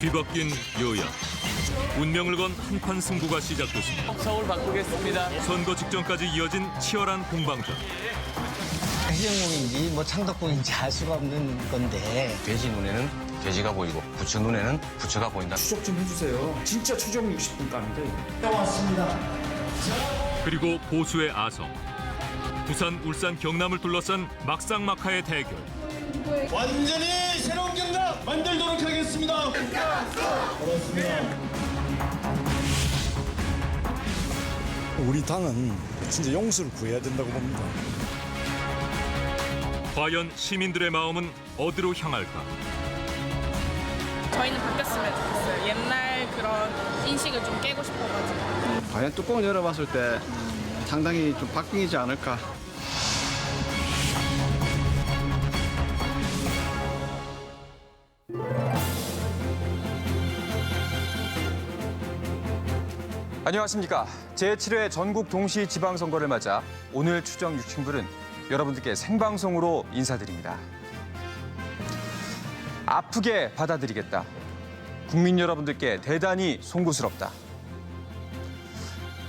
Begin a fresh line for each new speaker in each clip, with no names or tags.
뒤바뀐 여야. 운명을 건 한판 승부가 시작됐습니다.
서울 바꾸겠습니다.
선거 직전까지 이어진 치열한 공방전.
해경공인지 뭐 창덕공인지 알 수가 없는 건데.
돼지 눈에는 돼지가 보이고 부처 눈에는 부처가 보인다.
추적 좀 해주세요. 진짜 추적 60분 깜니다.
그리고 보수의 아성. 부산, 울산, 경남을 둘러싼 막상막하의 대결.
완전히 새로운 경남 만들도록 하겠습니다.
우리 당은 진짜 용서를 구해야 된다고 봅니다.
과연 시민들의 마음은 어디로 향할까?
저희는 바뀌었으면 좋겠어요. 옛날 그런 인식을 좀 깨고 싶어가지고.
과연 뚜껑을 열어봤을 때 상당히 좀 바뀌지 않을까.
안녕하십니까. 제7회 전국 동시 지방선거를 맞아 오늘 추정 6층불은 여러분들께 생방송으로 인사드립니다. 아프게 받아들이겠다. 국민 여러분들께 대단히 송구스럽다.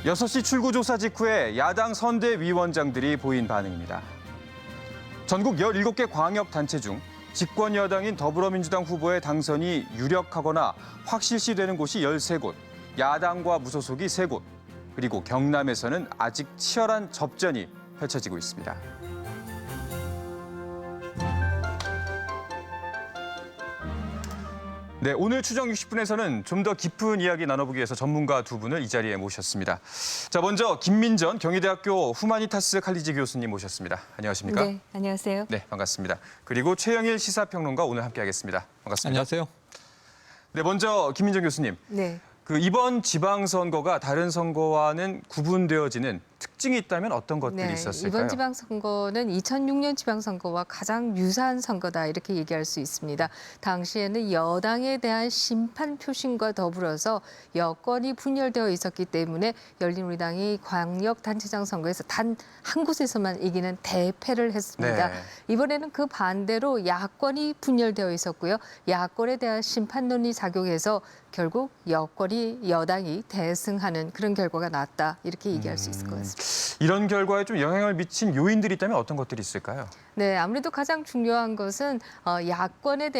6시 출구조사 직후에 야당 선대위원장들이 보인 반응입니다. 전국 17개 광역단체 중 집권 여당인 더불어민주당 후보의 당선이 유력하거나 확실시되는 곳이 13곳, 야당과 무소속이 3곳, 그리고 경남에서는 아직 치열한 접전이 펼쳐지고 있습니다. 네, 오늘 추정 60분에서는 좀 더 깊은 이야기 나눠보기 위해서 전문가 두 분을 이 자리에 모셨습니다. 자, 먼저 김민전 경희대학교 후마니타스 칼리지 교수님 모셨습니다. 안녕하십니까?
네, 안녕하세요.
네, 반갑습니다. 그리고 최영일 시사평론가 오늘 함께하겠습니다. 반갑습니다.
안녕하세요.
네, 먼저 김민정 교수님.
네.
이번 지방선거가 다른 선거와는 구분되어지는 특징이 있다면 어떤 것들이 있었을까요?
이번 지방선거는 2006년 지방선거와 가장 유사한 선거다 이렇게 얘기할 수 있습니다. 당시에는 여당에 대한 심판 표심과 더불어서 여권이 분열되어 있었기 때문에 열린우리당이 광역단체장 선거에서 단 한 곳에서만 이기는 대패를 했습니다.
네.
이번에는 그 반대로 야권이 분열되어 있었고요. 야권에 대한 심판론이 작용해서 결국 여당이 대승하는 그런 결과가 나왔다 이렇게 얘기할 수 있을 것 같습니다.
이런 결과에 좀 영향을 미친 요인들이 있다면 어떤 것들이 있을까요?
네, 아무래도 가장 중요한 것은 야당에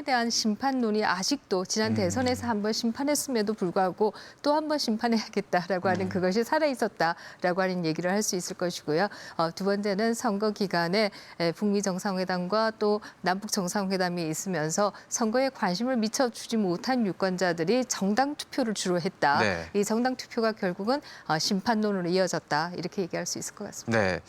대한 심판론이 아직도 지난 대선에서 한번 심판했음에도 불구하고 또 한 번 심판해야겠다라고 하는 그것이 살아있었다라고 하는 얘기를 할 수 있을 것이고요. 두 번째는 선거 기간에 북미 정상회담과 또 남북 정상회담이 있으면서 선거에 관심을 미쳐주지 못한 유권자들이 정당 투표를 주로 했다.
네.
이 정당 투표가 결국은 심판론으로 이어졌다 이렇게 얘기할 수 있을 것 같습니다.
네,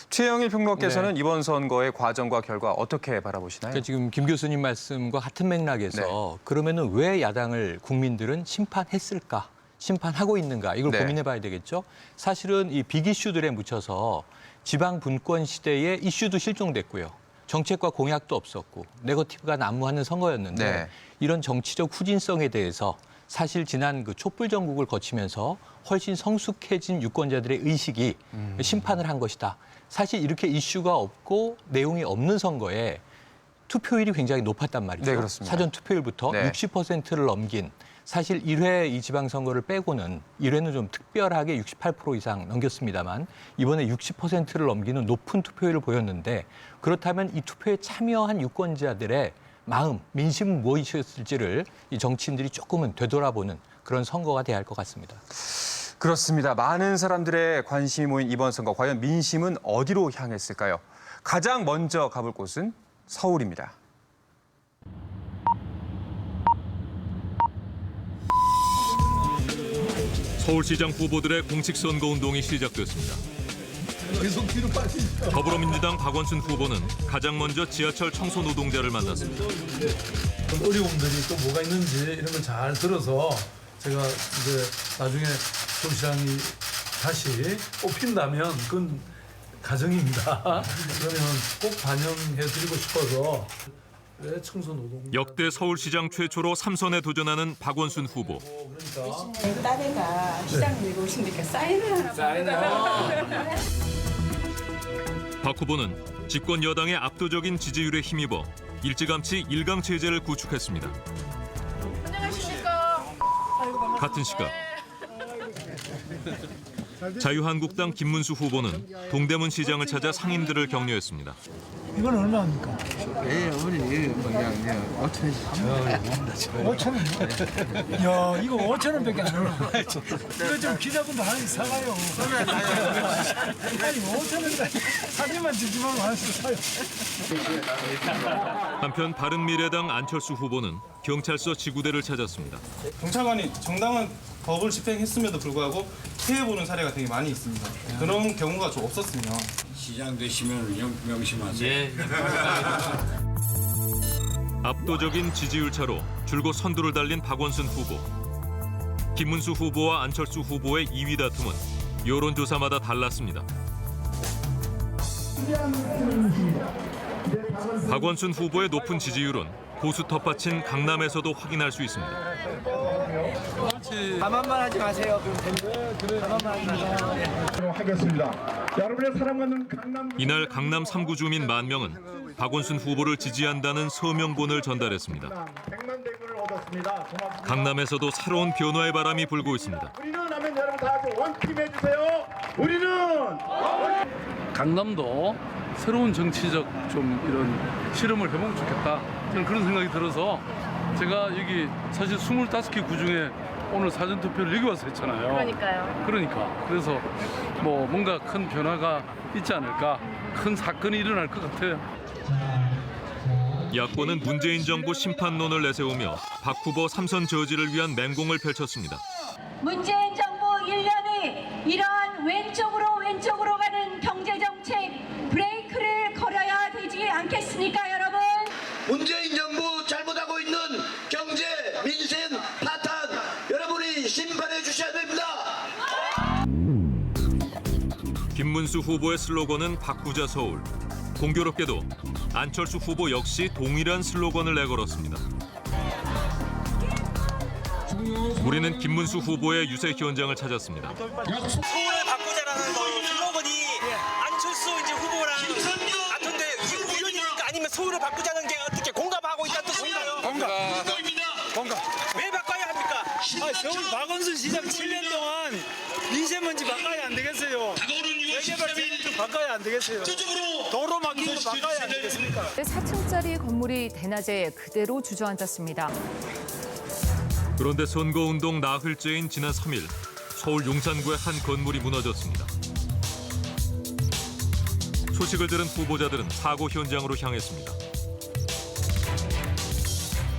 최영일 평론가께서는 이번 선거의 과정과 결과 어떻게 바라보시나요?
그러니까 지금 김 교수님 말씀과 같은 맥락에서 그러면은 왜 야당을 국민들은 심판했을까? 심판하고 있는가? 이걸
네.
고민해봐야 되겠죠. 사실은 이 빅 이슈들에 묻혀서 지방 분권 시대에 이슈도 실종됐고요. 정책과 공약도 없었고 네거티브가 난무하는 선거였는데
네.
이런 정치적 후진성에 대해서 사실 지난 그 촛불 전국을 거치면서 훨씬 성숙해진 유권자들의 의식이 심판을 한 것이다. 사실 이렇게 이슈가 없고 내용이 없는 선거에 투표율이 굉장히 높았단 말이죠.
네, 그렇습니다.
사전 투표율부터
네.
60%를 넘긴 사실 1회 이 지방선거를 빼고는 1회는 좀 특별하게 68% 이상 넘겼습니다만 이번에 60%를 넘기는 높은 투표율을 보였는데 그렇다면 이 투표에 참여한 유권자들의 마음, 민심은 무엇이었을지를 이 정치인들이 조금은 되돌아보는 그런 선거가 돼야 할 것 같습니다.
그렇습니다. 많은 사람들의 관심이 모인 이번 선거, 과연 민심은 어디로 향했을까요? 가장 먼저 가볼 곳은 서울입니다.
서울시장 후보들의 공식 선거 운동이 시작됐습니다. 더불어민주당 박원순 후보는 가장 먼저 지하철 청소 노동자를 만났습니다.
어려움들이 또 뭐가 있는지 이런 걸 잘 들어서 제가 이제 나중에 서울시장이 다시 뽑힌다면 그건 가정입니다. 그러면 꼭 반영해드리고 싶어서 청소노동.
역대 서울시장 최초로 3선에 도전하는 박원순 후보.
딸애가 시장 밀고 오시니까 사인을 하나
박 후보는 집권 여당의 압도적인 지지율에 힘입어 일찌감치 1강 체제를 구축했습니다. 같은 시각 자유한국당 김문수 후보는 동대문 시장을 찾아 상인들을 격려했습니다.
이건 얼마입니까?
우리 그냥
5,000원. 야, 이거 5,000원밖에 안 해요. 이거 좀 기자분도 하나씩 사가요. 아니 5,000원 사진만 주지 말고 하나씩 사요.
한편 바른미래당 안철수 후보는 경찰서 지구대를 찾았습니다.
경찰관이 정당한 법을 집행했음에도 불구하고 피해보는 사례가 되게 많이 있습니다. 그런 경우가 좀 없었으면.
시장 되시면 명심하세요.
압도적인 지지율 차로 줄곧 선두를 달린 박원순 후보. 김문수 후보와 안철수 후보의 2위 다툼은 여론조사마다 달랐습니다. 박원순 후보의 높은 지지율은 보수 텃밭인 강남에서도 확인할 수 있습니다.
가만만 하지 마세요. 가만만 하지 마세요.
하겠습니다. 여러분의 사랑받는 강남.
이날 강남 3구 주민 10,000명은 박원순 후보를 지지한다는 서명본을 전달했습니다.
100만 대구를 얻었습니다. 고맙습니다.
강남에서도 새로운 변화의 바람이 불고 있습니다.
우리는 하면 여러분 다 같이 원팀 해주세요. 우리는.
강남도 새로운 정치적 좀 이런 실험을 해보면 좋겠다. 저는 그런 생각이 들어서 제가 여기 사실 25개 구 중에 오늘 사전투표를 여기 와서 했잖아요.
그러니까요.
그래서 뭐 뭔가 큰 변화가 있지 않을까, 큰 사건이 일어날 것 같아요.
야권은 문재인 정부 심판론을 내세우며 박 후보 3선 저지를 위한 맹공을 펼쳤습니다.
문재인 정부 1년이 이러한 왼쪽으로 가는 경제정책 브레이크를 걸어야 되지 않겠습니까, 여러분?
문재인 정부 잘못하고 있는 경제, 민생 파탄 여러분이 심판해 주셔야 됩니다.
김문수 후보의 슬로건은 바꾸자 서울. 공교롭게도 안철수 후보 역시 동일한 슬로건을 내걸었습니다. 우리는 김문수 후보의 유세 현장을 찾았습니다.
서울을 바꾸자라는 슬로건이 안철수 이제 후보랑 같은데 이게 우연입니까? 아니면 서울을 바꾸자는 게 어떻게 공감하고 있다는 뜻인가요? 공감. 왜 바꿔야 합니까?
서울 박원순 시장 7년 동안 미세먼지 바꿔야 안 되겠어요. 재개발 좀 바꿔야 안 되겠어요. 도로 막힌 거 바꿔야 안 되겠습니까?
4층짜리 건물이 대낮에 그대로 주저앉았습니다.
그런데 선거운동 나흘째인 지난 3일 서울 용산구의 한 건물이 무너졌습니다. 소식을 들은 후보자들은 사고 현장으로 향했습니다.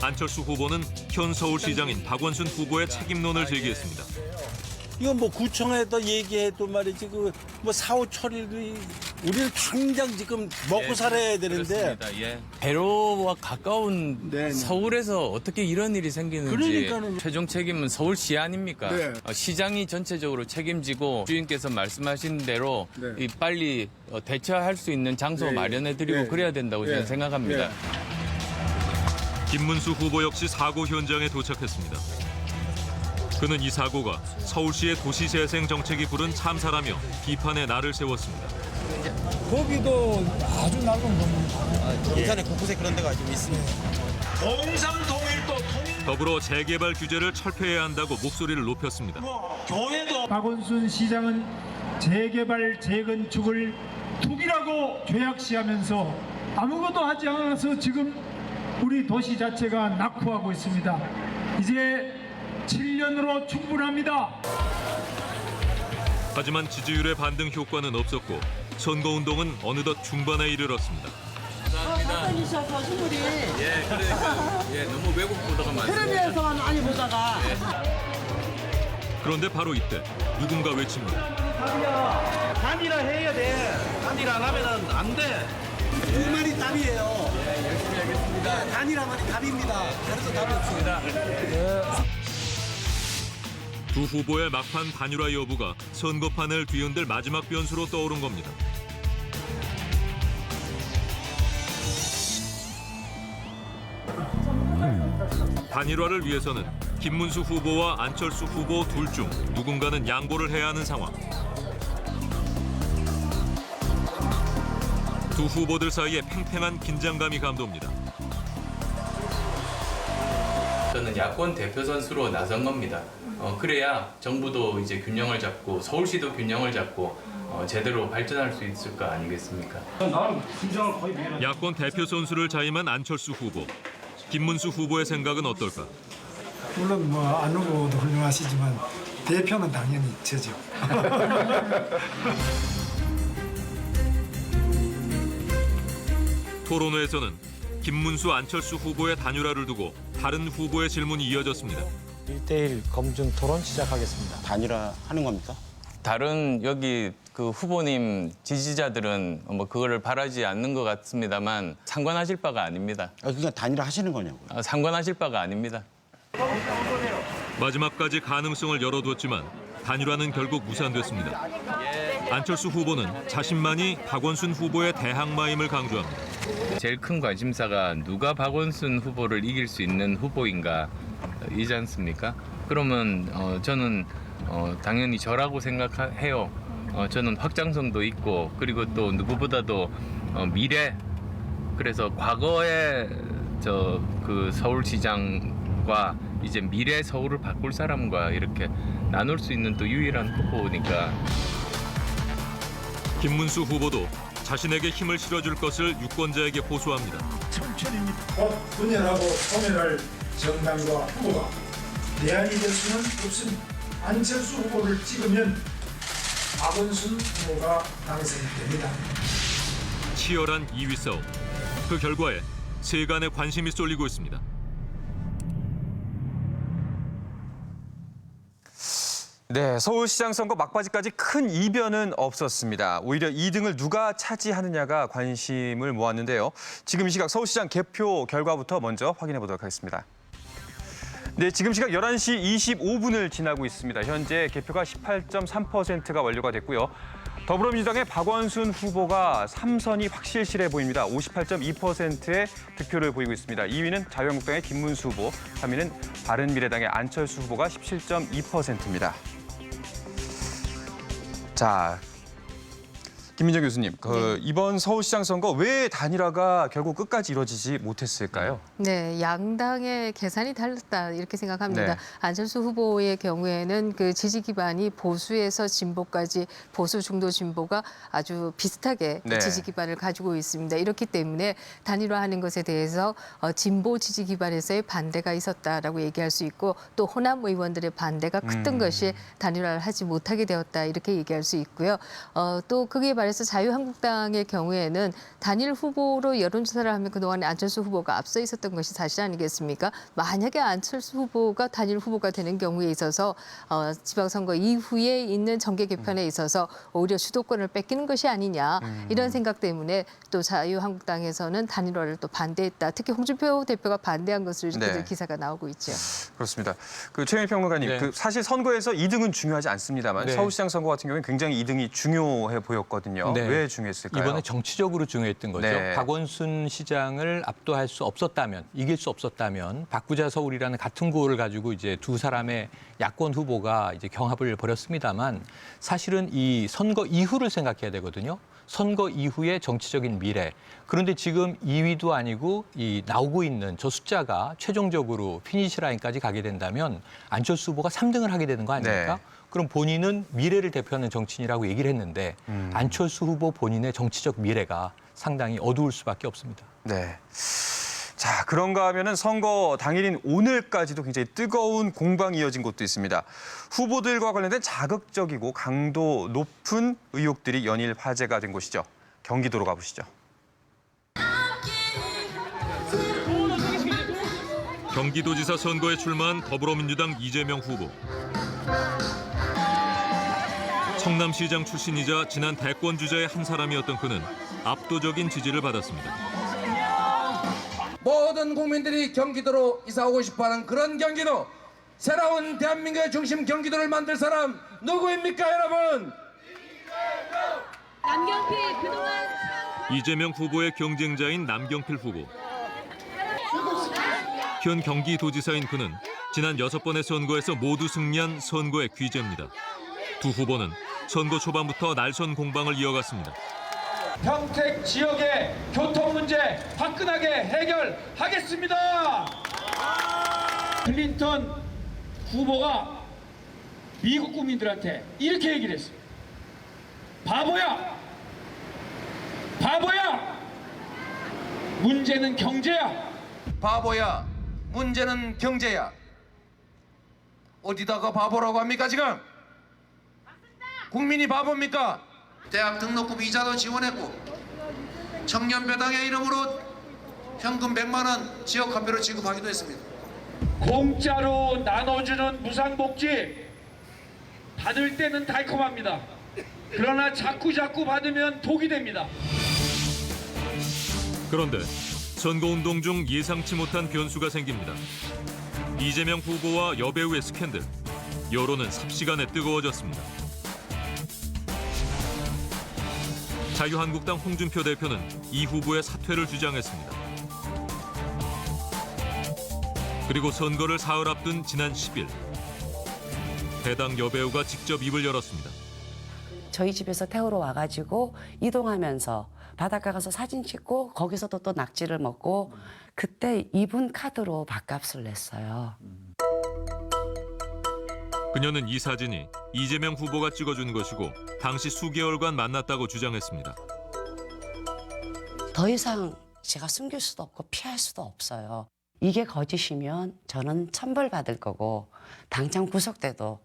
안철수 후보는 현 서울시장인 박원순 후보의 책임론을 제기했습니다.
이건 뭐 구청에다 얘기해도 말이지 뭐 사후 처리를 우리는 당장 지금 먹고 살아야 되는데
배로와 가까운 서울에서 어떻게 이런 일이 생기는지 최종 책임은 서울시 아닙니까? 시장이 전체적으로 책임지고 주인께서 말씀하신 대로 이 빨리 대처할 수 있는 장소 마련해드리고 그래야 된다고 저는 생각합니다.
김문수 후보 역시 사고 현장에 도착했습니다. 그는 이 사고가 서울시의 도시재생 정책이 부른 참사라며 비판의 날을 세웠습니다.
거기도 아주 낡은 건물.
용산에 곳곳에 그런 데가 좀 있습니다.
더불어 재개발 규제를 철폐해야 한다고 목소리를 높였습니다.
박원순 시장은 재개발 재건축을 투기라고 죄악시하면서 아무것도 하지 않아서 지금 우리 도시 자체가 낙후하고 있습니다. 이제 7년으로 충분합니다.
하지만 지지율의 반등 효과는 없었고 선거운동은 어느덧 중반에 이르렀습니다.
사건이셔서 신물이
너무 왜곡 보도가 많습니다.
텔레비에서만 많이 보다가
그런데 바로 이때 누군가 외칩니다.
단일화 해야 돼. 단일화 안 하면 안 돼.
그 말이 답이에요.
열심히 하겠습니다.
단일화만이 답입니다. 다른 거 답이 없습니다.
두 후보의 막판 단일화 여부가 선거판을 뒤흔들 마지막 변수로 떠오른 겁니다. 단일화를 위해서는 김문수 후보와 안철수 후보 둘 중 누군가는 양보를 해야 하는 상황. 두 후보들 사이에 팽팽한 긴장감이 감돕니다.
저는 야권 대표 선수로 나선 겁니다. 그래야 정부도 이제 균형을 잡고 서울시도 균형을 잡고 제대로 발전할 수 있을 거 아니겠습니까?
야권 대표 선수를 자임한 안철수 후보. 김문수 후보의 생각은 어떨까?
물론 뭐 안 후보도 훌륭하시지만 대표는 당연히 저죠.
토론회에서는 김문수, 안철수 후보의 단일화를 두고 다른 후보의 질문이 이어졌습니다.
1대1 검증 토론 시작하겠습니다.
단일화 하는 겁니까?
다른 여기 그 후보님 지지자들은 뭐 그거를 바라지 않는 것 같습니다만 상관하실 바가 아닙니다.
그러니까 단일화 하시는 거냐고요?
상관하실 바가 아닙니다.
마지막까지 가능성을 열어두었지만 단일화는 결국 무산됐습니다. 안철수 후보는 자신만이 박원순 후보의 대항마임을 강조합니다.
제일 큰 관심사가 누가 박원순 후보를 이길 수 있는 후보인가 이지 않습니까? 그러면 저는 당연히 저라고 생각해요. 저는 확장성도 있고 그리고 또 누구보다도 미래, 그래서 과거의 그 서울시장과 이제 미래 서울을 바꿀 사람과 이렇게 나눌 수 있는 또 유일한 후보니까.
김문수 후보도 자신에게 힘을 실어줄 것을 유권자에게 호소합니다.
곧 분열하고 소멸할 정당과 후보가 대안이 될 수는 없습니다. 안철수 후보를 찍으면 박원순 후보가 당선이 됩니다.
치열한 2위 싸움. 그 결과에 세간의 관심이 쏠리고 있습니다.
네, 서울시장 선거 막바지까지 큰 이변은 없었습니다. 오히려 2등을 누가 차지하느냐가 관심을 모았는데요. 지금 이 시각 서울시장 개표 결과부터 먼저 확인해 보도록 하겠습니다. 네, 지금 시각 11시 25분을 지나고 있습니다. 현재 개표가 18.3%가 완료가 됐고요. 더불어민주당의 박원순 후보가 3선이 확실실해 보입니다. 58.2%의 득표를 보이고 있습니다. 2위는 자유한국당의 김문수 후보, 3위는 바른미래당의 안철수 후보가 17.2%입니다. 자, 김민정 교수님, 이번 서울시장 선거 왜 단일화가 결국 끝까지 이루어지지 못했을까요?
네, 양당의 계산이 달랐다 이렇게 생각합니다.
네.
안철수 후보의 경우에는 그 지지 기반이 보수에서 진보까지 보수 중도 진보가 아주 비슷하게
네.
지지 기반을 가지고 있습니다. 이렇기 때문에 단일화하는 것에 대해서 진보 지지 기반에서의 반대가 있었다라고 얘기할 수 있고 또 호남 의원들의 반대가 컸던 것이 단일화를 하지 못하게 되었다 이렇게 얘기할 수 있고요. 또 그게 말해서 자유한국당의 경우에는 단일 후보로 여론조사를 하면 그동안 안철수 후보가 앞서 있었던 것이 사실 아니겠습니까? 만약에 안철수 후보가 단일 후보가 되는 경우에 있어서 지방선거 이후에 있는 정계 개편에 있어서 오히려 주도권을 뺏기는 것이 아니냐 이런 생각 때문에 또 자유한국당에서는 단일화를 또 반대했다. 특히 홍준표 대표가 반대한 것으로 이렇게
네.
기사가 나오고 있죠.
그렇습니다. 최영일 평론가님,
네.
사실 선거에서 2등은 중요하지 않습니다만
네.
서울시장 선거 같은 경우는 굉장히 2등이 중요해 보였거든요.
네.
왜 중요했을까요?
이번에 정치적으로 중요했던 거죠.
네.
박원순 시장을 압도할 수 없었다면, 이길 수 없었다면 바꾸자 서울이라는 같은 구호를 가지고 이제 두 사람의 야권 후보가 이제 경합을 벌였습니다만 사실은 이 선거 이후를 생각해야 되거든요. 선거 이후의 정치적인 미래. 그런데 지금 2위도 아니고 이 나오고 있는 저 숫자가 최종적으로 피니시 라인까지 가게 된다면 안철수 후보가 3등을 하게 되는 거 아닙니까?
네.
그럼 본인은 미래를 대표하는 정치인이라고 얘기를 했는데 안철수 후보 본인의 정치적 미래가 상당히 어두울 수밖에 없습니다.
네. 자, 그런가 하면은 선거 당일인 오늘까지도 굉장히 뜨거운 공방이 이어진 곳도 있습니다. 후보들과 관련된 자극적이고 강도 높은 의혹들이 연일 화제가 된 곳이죠. 경기도로 가보시죠.
경기도지사 선거에 출마한 더불어민주당 이재명 후보. 성남시장 출신이자 지난 대권 주자의 한 사람이었던 그는 압도적인 지지를 받았습니다.
모든 국민들이 경기도로 이사 오고 싶어하는 그런 경기도, 새로운 대한민국의 중심 경기도를 만들 사람 누구입니까, 여러분?
남경필 그동안
이재명 후보의 경쟁자인 남경필 후보. 현 경기도지사인 그는 지난 6번의 선거에서 모두 승리한 선거의 귀재입니다. 두 후보는 선거 초반부터 날선 공방을 이어갔습니다.
평택 지역의 교통 문제 화끈하게 해결하겠습니다.
클린턴 후보가 미국 국민들한테 이렇게 얘기를 했어요. 바보야! 바보야! 문제는 경제야!
바보야, 문제는 경제야. 어디다가 바보라고 합니까 지금? 국민이 바보입니까?
대학 등록금 이자도 지원했고 청년배당의 이름으로 현금 100만 원 지역화폐로 지급하기도 했습니다.
공짜로 나눠주는 무상복지 받을 때는 달콤합니다. 그러나 자꾸 받으면 독이 됩니다.
그런데 선거운동 중 예상치 못한 변수가 생깁니다. 이재명 후보와 여배우의 스캔들. 여론은 삽시간에 뜨거워졌습니다. 자유한국당 홍준표 대표는 이 후보의 사퇴를 주장했습니다. 그리고 선거를 사흘 앞둔 지난 10일 해당 여배우가 직접 입을 열었습니다.
저희 집에서 태우러 와가지고 이동하면서 바닷가 가서 사진 찍고 거기서도 또 낙지를 먹고 그때 이분 카드로 밥값을 냈어요.
그녀는 이 사진이 이재명 후보가 찍어준 것이고 당시 수개월간 만났다고 주장했습니다.
더 이상 제가 숨길 수도 없고 피할 수도 없어요. 이게 거짓이면 저는 천벌받을 거고 당장 구속돼도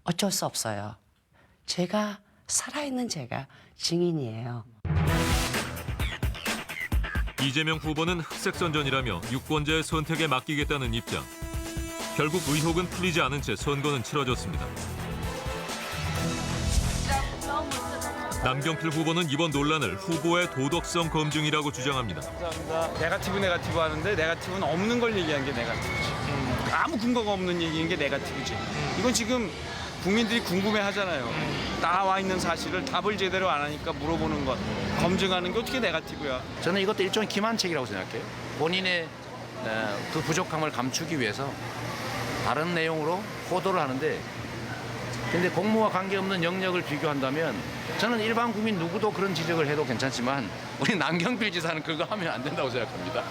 어쩔 수 없어요. 제가 살아있는 제가 증인이에요.
이재명 후보는 흑색선전이라며 유권자의 선택에 맡기겠다는 입장. 결국 의혹은 풀리지 않은 채 선거는 치러졌습니다. 남경필 후보는 이번 논란을 후보의 도덕성 검증이라고 주장합니다.
네거티브 하는데 네거티브는 없는 걸 얘기한 게 네거티브지. 아무 근거가 없는 얘기인 게 네거티브지. 이건 지금 국민들이 궁금해하잖아요. 나와 있는 사실을 답을 제대로 안 하니까 물어보는 것, 검증하는 게 어떻게 네거티브야.
저는 이것도 일종의 기만책이라고 생각해요. 본인의 그 부족함을 감추기 위해서 다른 내용으로 호도를 하는데 근데 공무와 관계없는 영역을 비교한다면 저는 일반 국민 누구도 그런 지적을 해도 괜찮지만 우리 남경필 지사는 그거 하면 안 된다고 생각합니다.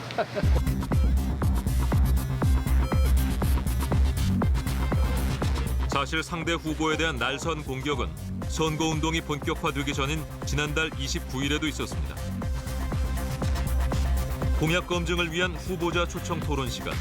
사실 상대 후보에 대한 날선 공격은 선거운동이 본격화되기 전인 지난달 29일에도 있었습니다. 공약 검증을 위한 후보자 초청 토론 시간.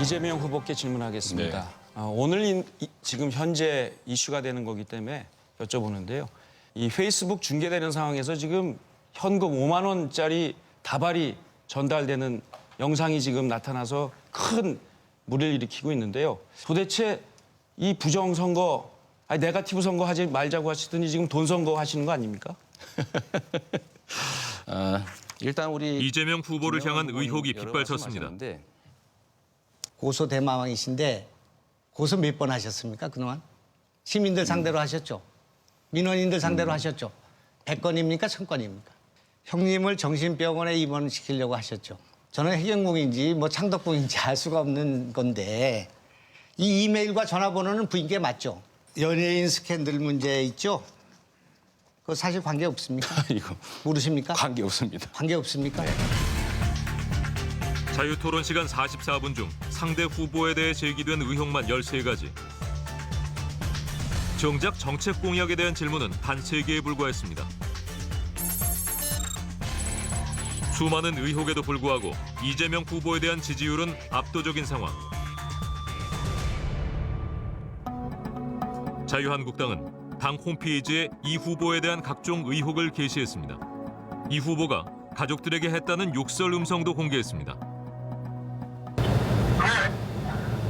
이재명 후보께 질문하겠습니다. 오늘 지금 현재 이슈가 되는 거기 때문에 여쭤보는데요. 이 페이스북 중계되는 상황에서 지금 현금 5만 원짜리 다발이 전달되는 영상이 지금 나타나서 큰 물을 일으키고 있는데요. 도대체 이 부정선거, 네거티브 선거 하지 말자고 하시더니 지금 돈 선거 하시는 거 아닙니까?
일단 우리
이재명 후보를 향한 의혹이 빗발쳤습니다.
고소 대마왕이신데 고소 몇 번 하셨습니까 그동안? 시민들 상대로 하셨죠? 민원인들 상대로 하셨죠? 100건입니까 1000건입니까? 형님을 정신병원에 입원시키려고 하셨죠? 저는 해경궁인지 뭐 창덕궁인지 알 수가 없는 건데 이 이메일과 전화번호는 부인께 맞죠? 연예인 스캔들 문제 있죠? 그거 사실 관계 없습니까?
이거
모르십니까?
관계 없습니다.
관계 없습니까?
네.
자유토론 시간 44분 중 상대 후보에 대해 제기된 의혹만 13가지. 정작 정책 공약에 대한 질문은 단 3개에 불과했습니다. 수많은 의혹에도 불구하고 이재명 후보에 대한 지지율은 압도적인 상황. 자유한국당은 당 홈페이지에 이 후보에 대한 각종 의혹을 게시했습니다. 이 후보가 가족들에게 했다는 욕설 음성도 공개했습니다.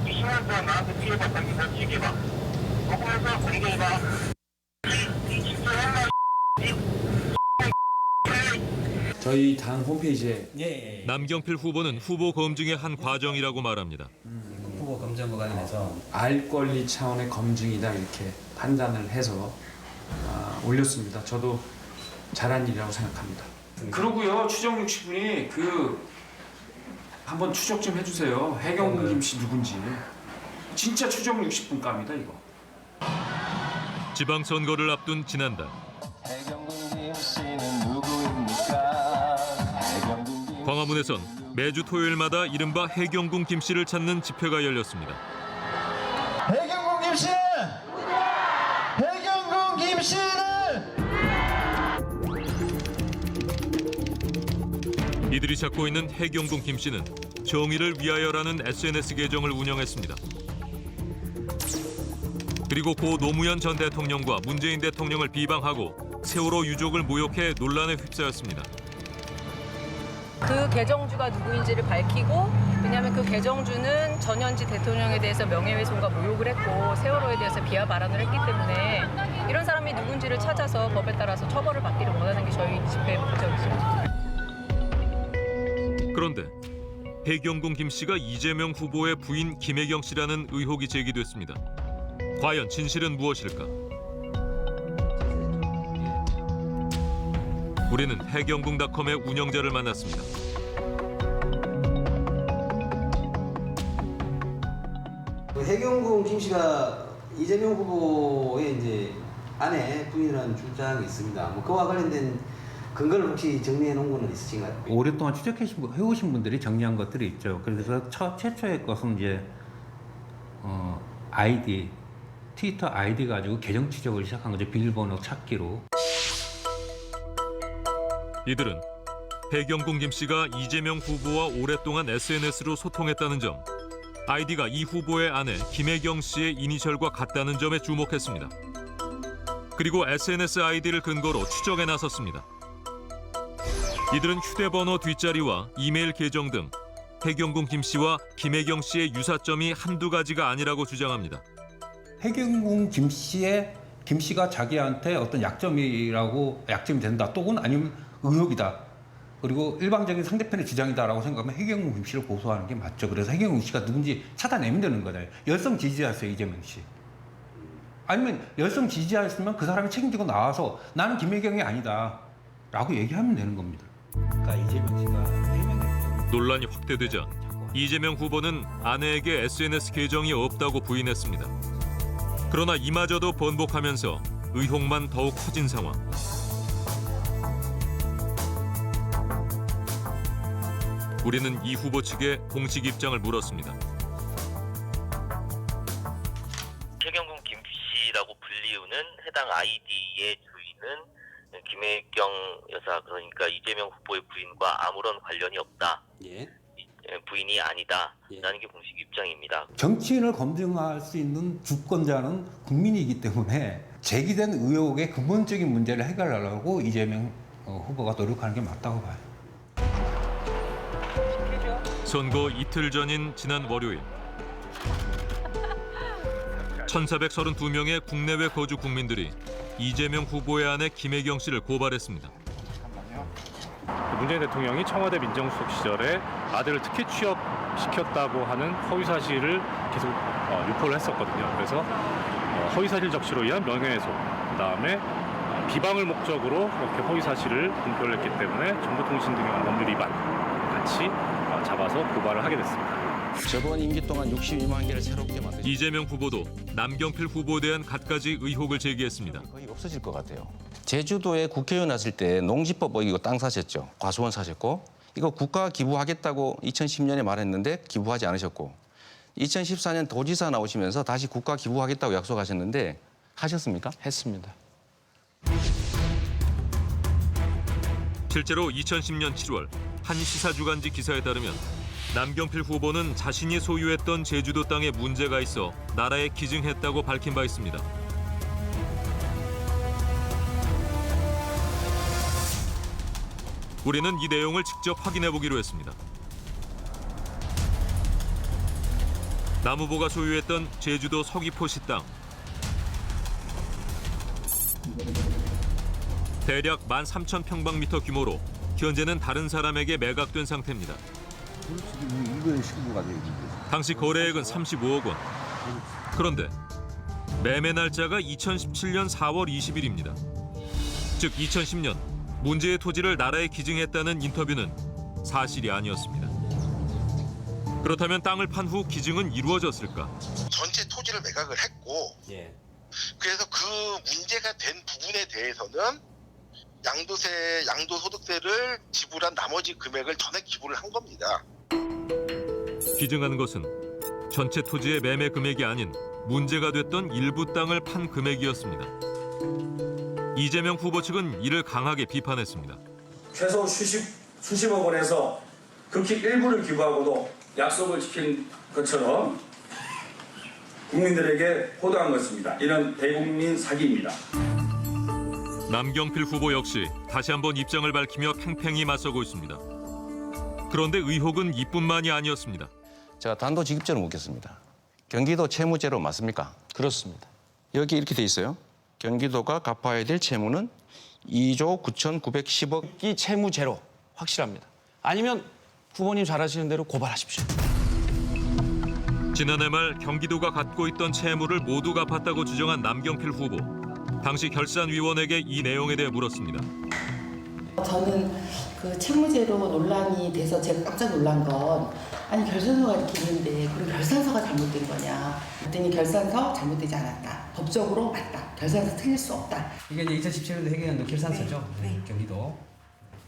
20년 동안 나한테 피해봤다는 거 얘기해봐. 거기에서 공개해봐.
저희 당 홈페이지에
남경필 후보는 후보 검증의 한 과정이라고 말합니다.
후보 검증과 관련해서 알 권리 차원의 검증이다 이렇게 판단을 해서 올렸습니다. 저도 잘한 일이라고 생각합니다. 그러고요 추정 60분이 한번 추적 좀 해주세요. 해경궁 김씨 누군지. 진짜 추정 60분 깜이다 이거.
지방선거를 앞둔 지난달. 광화문에선 매주 토요일마다 이른바 해경궁 김씨를 찾는 집회가 열렸습니다.
해경궁 김씨! 해경궁 김씨는!
이들이 찾고 있는 해경궁 김씨는 정의를 위하여라는 SNS 계정을 운영했습니다. 그리고 고 노무현 전 대통령과 문재인 대통령을 비방하고 세월호 유족을 모욕해 논란에 휩싸였습니다.
그 계정주가 누구인지를 밝히고, 왜냐하면 그 계정주는 전현직 대통령에 대해서 명예훼손과 모욕을 했고 세월호에 대해서 비하 발언을 했기 때문에 이런 사람이 누군지를 찾아서 법에 따라서 처벌을 받기를 원하는 게 저희 집회의 목적이죠.
그런데 해경궁 김 씨가 이재명 후보의 부인 김혜경 씨라는 의혹이 제기됐습니다. 과연 진실은 무엇일까? 우리는 해경궁닷컴의 운영자를 만났습니다.
해경궁 김 씨가 이재명 후보의 이제 아내 부인이라는 주장이 있습니다. 뭐 그와 관련된 근거를 혹시 정리해 놓은 거는 있으신가요?
오랫동안 추적해오신 분들이 정리한 것들이 있죠. 그래서 최초의 것은 이제 아이디, 트위터 아이디 가지고 계정 추적을 시작한 거죠. 비밀번호 찾기로.
이들은 해경궁 김 씨가 이재명 후보와 오랫동안 SNS로 소통했다는 점, 아이디가 이 후보의 아내 김혜경 씨의 이니셜과 같다는 점에 주목했습니다. 그리고 SNS 아이디를 근거로 추적에 나섰습니다. 이들은 휴대번호 뒷자리와 이메일 계정 등 해경궁 김 씨와 김혜경 씨의 유사점이 한두 가지가 아니라고 주장합니다.
해경궁 김 씨가 자기한테 어떤 약점이 된다, 또는 아니면 의혹이다, 그리고 일방적인 상대편의 주장이다라고 생각하면 해경궁 김 씨를 고소하는 게 맞죠. 그래서 해경궁 씨가 누군지 찾아내면 되는 거잖아요. 열성 지지자였어요, 이재명 씨. 아니면 열성 지지자였으면 그 사람이 책임지고 나와서 나는 김혜경이 아니다 라고 얘기하면 되는 겁니다. 그러니까 이재명 씨가
논란이 확대되자 이재명 후보는 아내에게 SNS 계정이 없다고 부인했습니다. 그러나 이마저도 번복하면서 의혹만 더욱 커진 상황. 우리는 이 후보 측에 공식 입장을 물었습니다.
해경궁 김 씨라고 불리우는 해당 아이디의 주인은 김혜경 여사, 그러니까 이재명 후보의 부인과 아무런 관련이 없다. 부인이 아니다라는 게 공식 입장입니다.
정치인을 검증할 수 있는 주권자는 국민이기 때문에 제기된 의혹의 근본적인 문제를 해결하려고 이재명 후보가 노력하는 게 맞다고 봐요.
선거 이틀 전인 지난 월요일 1,432명의 국내외 거주 국민들이 이재명 후보의 아내 김혜경 씨를 고발했습니다.
문재인 대통령이 청와대 민정수석 시절에 아들을 특혜 취업시켰다고 하는 허위 사실을 계속 유포를 했었거든요. 그래서 허위 사실 적시로 인한 명예훼손, 그다음에 비방을 목적으로 그렇게 허위 사실을 공표를 했기 때문에 정보통신등용 법률 위반 같이 잡아서 고발을 하게 됐습니다.
저번 임기 동안 62만 개를 새롭게 만들.
이재명 후보도 남경필 후보에 대한 갖가지 의혹을 제기했습니다.
거의 없어질 것 같아요. 제주도에 국회의원 왔을 때 농지법 어기고 땅 사셨죠. 과수원 사셨고, 이거 국가 기부하겠다고 2010년에 말했는데 기부하지 않으셨고, 2014년 도지사 나오시면서 다시 국가 기부하겠다고 약속하셨는데 하셨습니까?
했습니다.
실제로 2010년 7월 한 시사주간지 기사에 따르면 남경필 후보는 자신이 소유했던 제주도 땅에 문제가 있어 나라에 기증했다고 밝힌 바 있습니다. 우리는 이 내용을 직접 확인해 보기로 했습니다. 남 후보가 소유했던 제주도 서귀포시 땅. 대략 13,000평방미터 규모로 현재는 다른 사람에게 매각된 상태입니다. 당시 거래액은 35억 원. 그런데 매매 날짜가 2017년 4월 20일입니다. 즉 2010년 문제의 토지를 나라에 기증했다는 인터뷰는 사실이 아니었습니다. 그렇다면 땅을 판 후 기증은 이루어졌을까?
전체 토지를 매각을 했고 그래서 그 문제가 된 부분에 대해서는 양도소득세를 지불한 나머지 금액을 전액 기부를 한 겁니다.
기증한 것은 전체 토지의 매매 금액이 아닌 문제가 됐던 일부 땅을 판 금액이었습니다. 이재명 후보 측은 이를 강하게 비판했습니다.
최소 수십억 원에서 극히 일부를 기부하고도 약속을 지킨 것처럼 국민들에게 호도한 것입니다. 이는 대국민 사기입니다.
남경필 후보 역시 다시 한번 입장을 밝히며 팽팽히 맞서고 있습니다. 그런데 의혹은 이뿐만이 아니었습니다.
제가 단도직입적으로 묻겠습니다. 경기도 채무제로 맞습니까?
그렇습니다.
여기 이렇게 돼 있어요. 경기도가 갚아야 될 채무는 2조 9,910억.
채무제로 확실합니다. 아니면 후보님 잘 아시는 대로 고발하십시오.
지난해 말 경기도가 갖고 있던 채무를 모두 갚았다고 주장한 남경필 후보. 당시 결산위원에게 이 내용에 대해 물었습니다.
저는 그 채무제로 논란이 돼서 제가 깜짝 놀란 건 아니 결산서가 이렇게 있는데 그럼 결산서가 잘못된 거냐 그랬더니 결산서 잘못되지 않았다. 법적으로 맞다. 결산서 틀릴 수 없다.
이게 이제 2017년도 해경연도 결산서죠. 네. 경기도.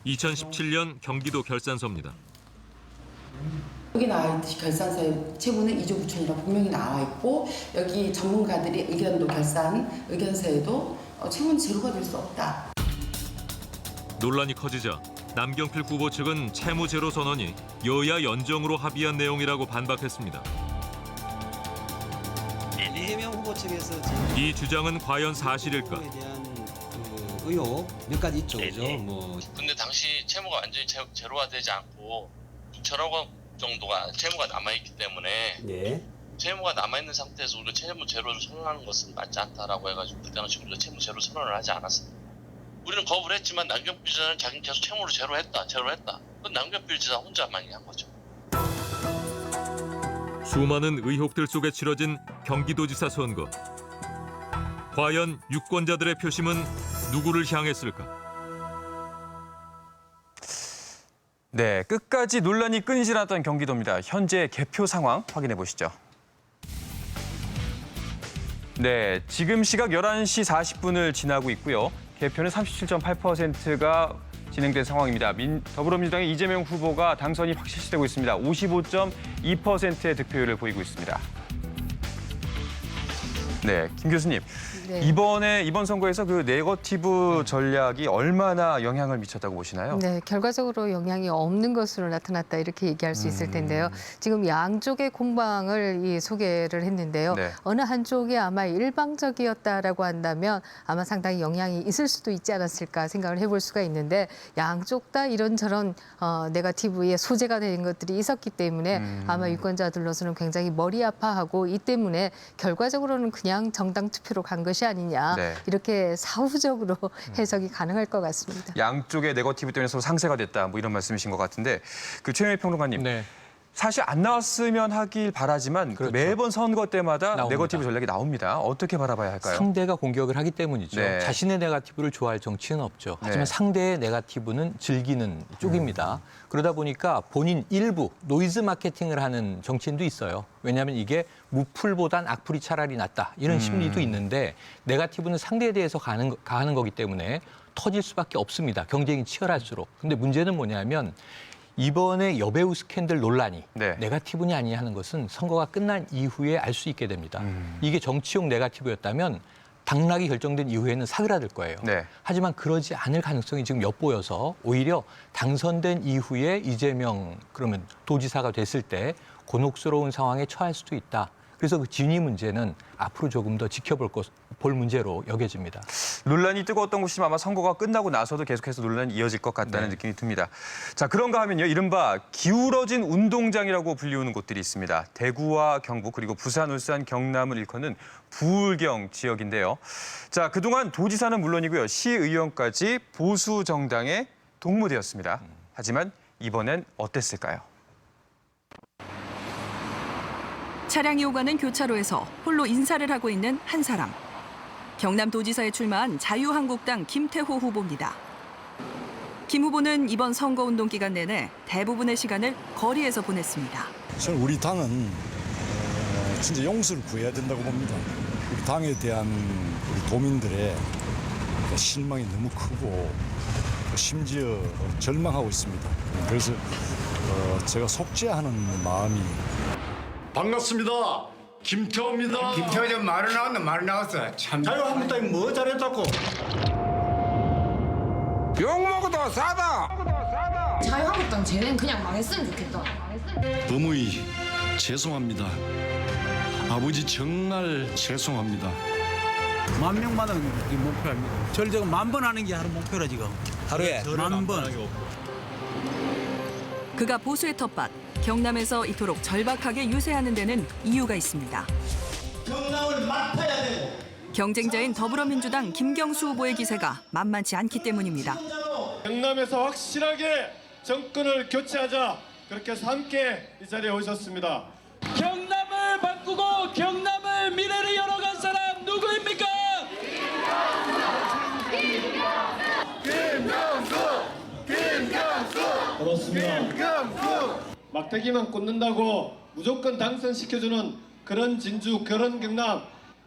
2017년 경기도 결산서입니다.
여기 나와 있듯이 결산서의 채무는 2조 9천이라고 분명히 나와 있고 여기 전문가들이 의견서에도 채무는 제로가 될 수 없다.
논란이 커지자 남경필 후보 측은 채무 제로 선언이 여야 연정으로 합의한 내용이라고 반박했습니다.
이재명 후보 측에서
이 주장은 과연 사실일까?
의혹 몇 가지 있죠, 그죠?
근데 당시 채무가 완전히 제로화되지 않고 6천억 원 정도가 채무가 남아있기 때문에 채무가 남아있는 상태에서 우리가 채무 제로를 선언하는 것은 맞지 않다라고 해가지고 그 당시 우리가 채무 제로 선언을 하지 않았습니다. 우리는 거부를 했지만 남경필 지사는 자기는 계속 채무를 제로했다. 그건 남경필 지사 혼자만이 한 거죠.
수많은 의혹들 속에 치러진 경기도지사 선거. 과연 유권자들의 표심은 누구를 향했을까?
네, 끝까지 논란이 끊이지 않았던 경기도입니다. 현재 개표 상황 확인해 보시죠. 네, 지금 시각 11시 40분을 지나고 있고요. 개표는 37.8%가 진행된 상황입니다. 더불어민주당의 이재명 후보가 당선이 확실시되고 있습니다. 55.2%의 득표율을 보이고 있습니다. 네, 김 교수님.
네.
이번 선거에서 그 네거티브 전략이 얼마나 영향을 미쳤다고 보시나요?
네, 결과적으로 영향이 없는 것으로 나타났다 이렇게 얘기할 수 있을 텐데요. 지금 양쪽의 공방을 소개를 했는데요.
네.
어느 한쪽이 아마 일방적이었다라고 한다면 아마 상당히 영향이 있을 수도 있지 않았을까 생각을 해볼 수가 있는데 양쪽 다 이런저런 네거티브의 소재가 된 것들이 있었기 때문에 아마 유권자들로서는 굉장히 머리 아파하고 이 때문에 결과적으로는 그냥 정당 투표로 간 것이 아니냐
네.
이렇게 사후적으로 해석이 가능할 것 같습니다.
양쪽의 네거티브 때문에 서로 상쇄가 됐다 뭐 이런 말씀이신 것 같은데 그 최영일 평론가님 사실 안 나왔으면 하길 바라지만
그렇죠.
매번 선거 때마다
나옵니다.
네거티브 전략이 나옵니다. 어떻게 바라봐야 할까요?
상대가 공격을 하기 때문이죠.
네.
자신의 네거티브를 좋아할 정치는 없죠. 하지만 상대의 네거티브는 즐기는 쪽입니다. 그러다 보니까 본인 일부 노이즈 마케팅을 하는 정치인도 있어요. 왜냐하면 이게 무풀보단 악플이 차라리 낫다. 이런 심리도 있는데 네거티브는 상대에 대해서 가하는 거기 때문에 터질 수밖에 없습니다. 경쟁이 치열할수록. 근데 문제는 뭐냐면 이번에 여배우 스캔들 논란이 네거티브냐 아니냐 하는 것은 선거가 끝난 이후에 알 수 있게 됩니다. 이게 정치용 네거티브였다면 당락이 결정된 이후에는 사그라들 거예요. 하지만 그러지 않을 가능성이 지금 엿보여서 오히려 당선된 이후에 이재명 그러면 도지사가 됐을 때 곤혹스러운 상황에 처할 수도 있다. 그래서 그 진위 문제는 앞으로 조금 더 볼 문제로 여겨집니다.
논란이 뜨거웠던 곳이 아마 선거가 끝나고 나서도 계속해서 논란이 이어질 것 같다는 느낌이 듭니다. 자, 그런가 하면요. 이른바 기울어진 운동장이라고 불리우는 곳들이 있습니다. 대구와 경북 그리고 부산, 울산, 경남을 일컫는 부울경 지역인데요. 자, 그동안 도지사는 물론이고요. 시의원까지 보수 정당에 동무되었습니다. 하지만 이번엔 어땠을까요?
차량이 오가는 교차로에서 홀로 인사를 하고 있는 한 사람. 경남도지사에 출마한 자유한국당 김태호 후보입니다. 김 후보는 이번 선거운동 기간 내내 대부분의 시간을 거리에서 보냈습니다.
저는 우리 당은 진짜 용서를 구해야 된다고 봅니다. 우리 당에 대한 우리 도민들의
실망이 너무 크고 심지어 절망하고 있습니다. 그래서 제가 속죄하는 마음이
반갑습니다. 김태호입니다.
김태호 좀 말은 나왔나 말 나왔어. 참.
자유한국당이 뭐 잘했다고?
욕 먹어도 싸다.
자유한국당 쟤는 그냥 망했으면 좋겠다.
어머니 죄송합니다. 아버지 정말 죄송합니다.
10,000명 받는 게 목표입니다. 저를 지금 10,000번 하는 게 하루 목표라 지금. 하루에 10,000번.
그가 보수의 텃밭 경남에서 이토록 절박하게 유세하는 데는 이유가 있습니다.
경남을 맡아야 되고
경쟁자인 더불어민주당 김경수 후보의 기세가 만만치 않기 때문입니다.
경남에서 확실하게 정권을 교체하자 그렇게 해서 함께 이 자리에 오셨습니다.
경남을 바꾸고 경남을 미래를 열어간 사람 누구입니까?
김경수! 그렇습니다. 막대기만 꽂는다고 무조건 당선시켜주는 그런 진주, 그런 경남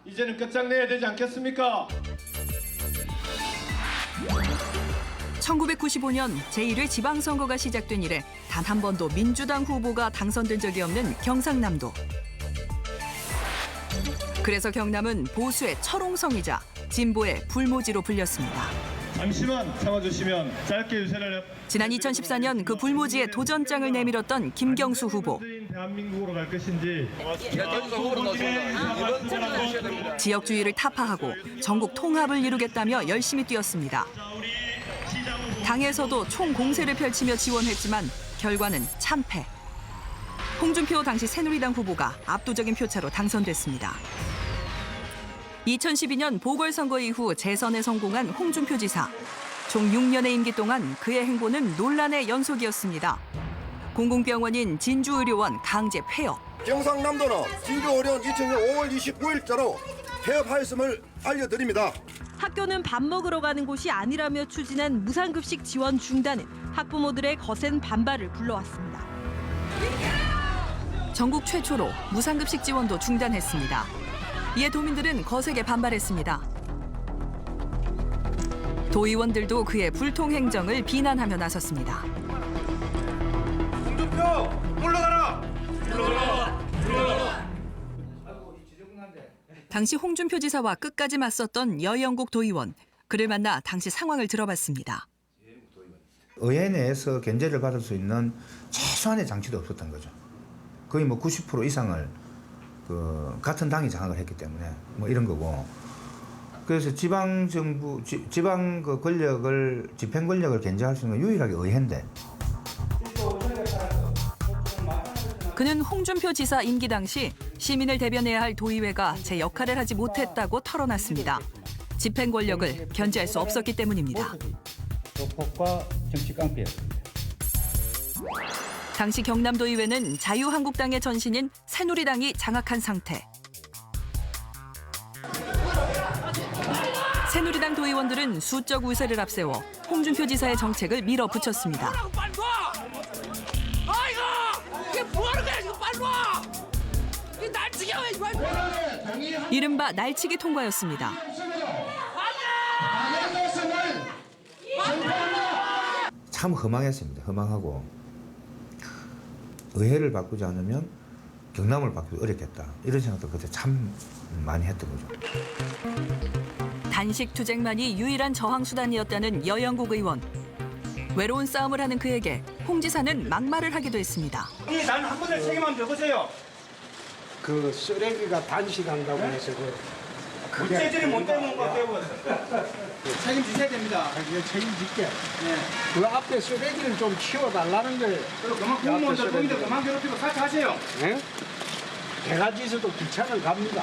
이제는 끝장내야 되지 않겠습니까?
1995년 제1회 지방선거가 시작된 이래 단 한 번도 민주당 후보가 당선된 적이 없는 경상남도. 그래서 경남은 보수의 철옹성이자 진보의 불모지로 불렸습니다.
잠시만 참아주시면 짧게 유세를
지난 2014년 그 불모지에 도전장을 내밀었던 김경수 후보.
대한민국으로 갈 것인지
지역주의를 타파하고 전국 통합을 이루겠다며 열심히 뛰었습니다. 당에서도 총공세를 펼치며 지원했지만 결과는 참패. 홍준표 당시 새누리당 후보가 압도적인 표차로 당선됐습니다. 2012년 보궐선거 이후 재선에 성공한 홍준표 지사. 총 6년의 임기 동안 그의 행보는 논란의 연속이었습니다. 공공병원인 진주의료원 강제 폐업.
경상남도는 진주의료원 2000년 5월 29일자로 폐업하였음을 알려드립니다.
학교는 밥 먹으러 가는 곳이 아니라며 추진한 무상급식 지원 중단은 학부모들의 거센 반발을 불러왔습니다.
전국 최초로 무상급식 지원도 중단했습니다. 이에 도민들은 거세게 반발했습니다. 도의원들도 그의 불통 행정을 비난하며 나섰습니다.
홍준표 물러가라! 물러가라! 물러가라!
당시 홍준표 지사와 끝까지 맞섰던 여영국 도의원. 그를 만나 당시 상황을 들어봤습니다.
의회 내에서 견제를 받을 수 있는 최소한의 장치도 없었던 거죠. 거의 뭐 90% 이상을 같은 당이 장악을 했기 때문에 뭐 이런 거고. 그래서 지방 정부, 지방 그 권력을, 집행 권력을 견제할 수 있는 건 유일하게 의회인데.
그는 홍준표 지사 임기 당시 시민을 대변해야 할 도의회가 제 역할을 하지 못했다고 털어놨습니다. 집행 권력을 견제할 수 없었기 때문입니다.
조폭과 정치 깡패였습니다.
당시 경남도의회는 자유한국당의 전신인 새누리당이 장악한 상태. 새누리당 도의원들은 수적 우세를 앞세워 홍준표 지사의 정책을 밀어붙였습니다. 이른바 날치기 통과였습니다.
참 허망했습니다. 허망하고 의회를 바꾸지 않으면 경남을 바꾸기 어렵겠다. 이런 생각도 그때 참 많이 했던 거죠.
단식 투쟁만이 유일한 저항 수단이었다는 여영국 의원. 외로운 싸움을 하는 그에게 홍 지사는 막말을 하기도 했습니다.
난 한 번에 책임 한번 져보세요.
그 쓰레기가 단식한다고 해서
부채질이 못 되는 거 때문에 책임지셔야 됩니다.
책임질게. 그 앞에 쓰레기를 좀 치워달라는 걸.
그만 공무원들 동의들 그만 괴롭히고 사퇴하세요.
네? 대가지에서도 귀찮은 갑니다.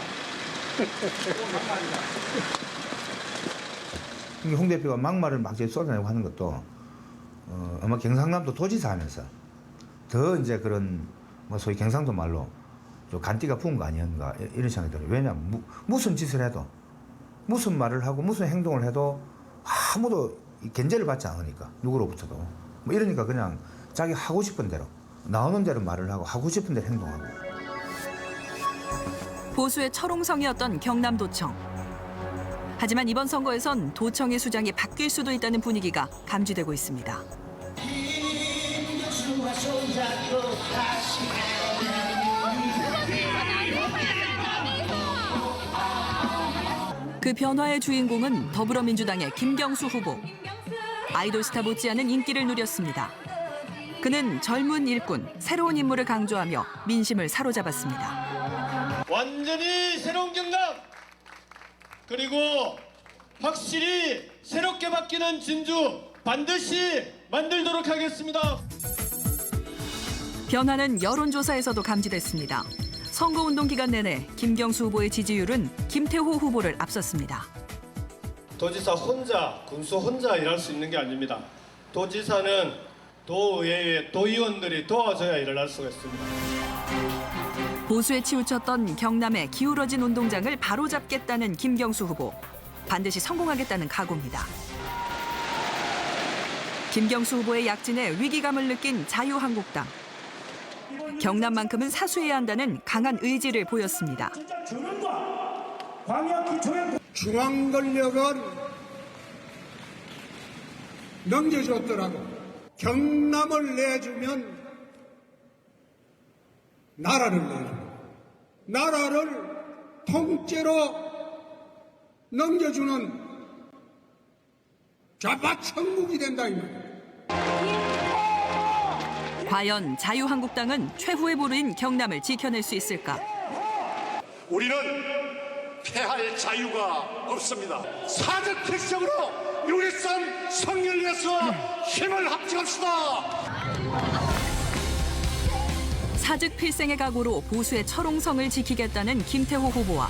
홍 대표가 막말을 막 쏟아내고 하는 것도 아마 경상남도 도지사 하면서 더 이제 그런 뭐 소위 경상도 말로 좀 간띠가 부은 거 아니었는가 이런 생각이 들어요. 왜냐하면 무슨 짓을 해도 무슨 말을 하고 무슨 행동을 해도 아무도 견제를 받지 않으니까 누구로부터도 뭐 이러니까 그냥 자기 하고 싶은 대로 나오는 대로 말을 하고 싶은 대로 행동하고.
보수의 철옹성이었던 경남도청. 하지만 이번 선거에선 도청의 수장이 바뀔 수도 있다는 분위기가 감지되고 있습니다. 그 변화의 주인공은 더불어민주당의 김경수 후보. 아이돌 스타 못지않은 인기를 누렸습니다. 그는 젊은 일꾼, 새로운 인물을 강조하며 민심을 사로잡았습니다.
완전히 새로운 경남, 그리고 확실히 새롭게 바뀌는 진주 반드시 만들도록 하겠습니다.
변화는 여론조사에서도 감지됐습니다. 선거운동 기간 내내 김경수 후보의 지지율은 김태호 후보를 앞섰습니다.
도지사 혼자, 군수 혼자 일할 수 있는 게 아닙니다. 도지사는 도의회의 도의원들이 도와줘야 일을 할 수가 있습니다.
보수에 치우쳤던 경남의 기울어진 운동장을 바로잡겠다는 김경수 후보. 반드시 성공하겠다는 각오입니다. 김경수 후보의 약진에 위기감을 느낀 자유한국당. 경남만큼은 사수해야 한다는 강한 의지를 보였습니다.
중앙 권력은 넘겨줬더라도 경남을 내주면 나라를 내주고 나라를 통째로 넘겨주는 좌파천국이 된다 이 말이에요.
과연 자유한국당은 최후의 보루인 경남을 지켜낼 수 있을까?
우리는 패할 자유가 없습니다. 사적 필성으로 유리산 성리를 위해서 힘을 합쳐갑시다.
사즉 필생의 각오로 보수의 철옹성을 지키겠다는 김태호 후보와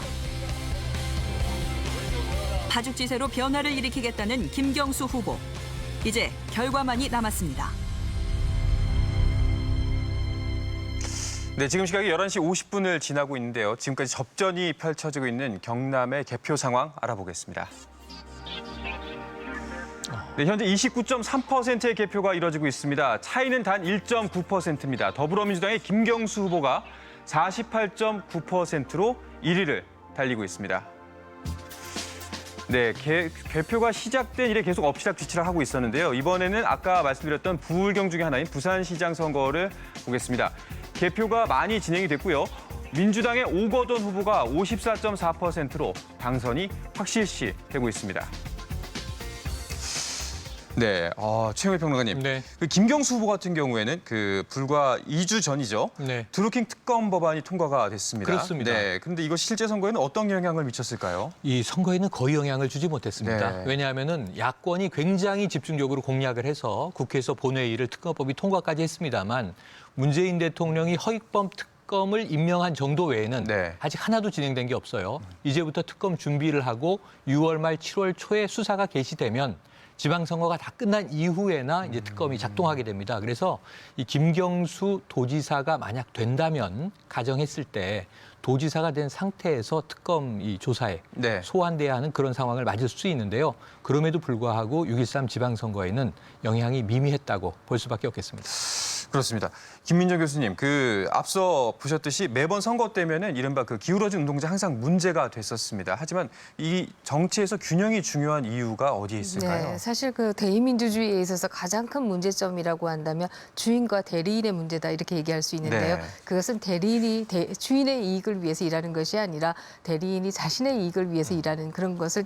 파죽지세로 변화를 일으키겠다는 김경수 후보. 이제 결과만이 남았습니다.
네, 지금 시각이 11시 50분을 지나고 있는데요. 지금까지 접전이 펼쳐지고 있는 경남의 개표 상황 알아보겠습니다. 네, 현재 29.3%의 개표가 이뤄지고 있습니다. 차이는 단 1.9%입니다. 더불어민주당의 김경수 후보가 48.9%로 1위를 달리고 있습니다. 네, 개표가 시작된 이래 계속 엎치락뒤치락 하고 있었는데요. 이번에는 아까 말씀드렸던 부울경 중에 하나인 부산시장 선거를 보겠습니다. 개표가 많이 진행이 됐고요. 민주당의 오거돈 후보가 54.4%로 당선이 확실시 되고 있습니다. 네, 최영일 평론가님.
네.
그 김경수 후보 같은 경우에는 불과 2주 전이죠.
네.
드루킹 특검 법안이 통과가 됐습니다.
그렇습니다.
네, 그런데 이거 실제 선거에는 어떤 영향을 미쳤을까요?
이 선거에는 거의 영향을 주지 못했습니다.
네.
왜냐하면은 야권이 굉장히 집중적으로 공략을 해서 국회에서 본회의를 특검법이 통과까지 했습니다만 문재인 대통령이 허익범 특검을 임명한 정도 외에는 아직 하나도 진행된 게 없어요. 이제부터 특검 준비를 하고 6월 말 7월 초에 수사가 개시되면 지방선거가 다 끝난 이후에나 이제 특검이 작동하게 됩니다. 그래서 이 김경수 도지사가 만약 된다면 가정했을 때 도지사가 된 상태에서 특검 이 조사에 소환돼야 하는 그런 상황을 맞을 수 있는데요. 그럼에도 불구하고 6.13 지방선거에는 영향이 미미했다고 볼 수밖에 없겠습니다.
그렇습니다. 김민정 교수님, 앞서 보셨듯이 매번 선거 때면은 이른바 기울어진 운동장 항상 문제가 됐었습니다. 하지만 이 정치에서 균형이 중요한 이유가 어디에 있을까요?
네, 사실 대의민주주의에 있어서 가장 큰 문제점이라고 한다면 주인과 대리인의 문제다 이렇게 얘기할 수 있는데요.
네.
그것은 주인의 이익을 위해서 일하는 것이 아니라 대리인이 자신의 이익을 위해서 일하는 그런 것을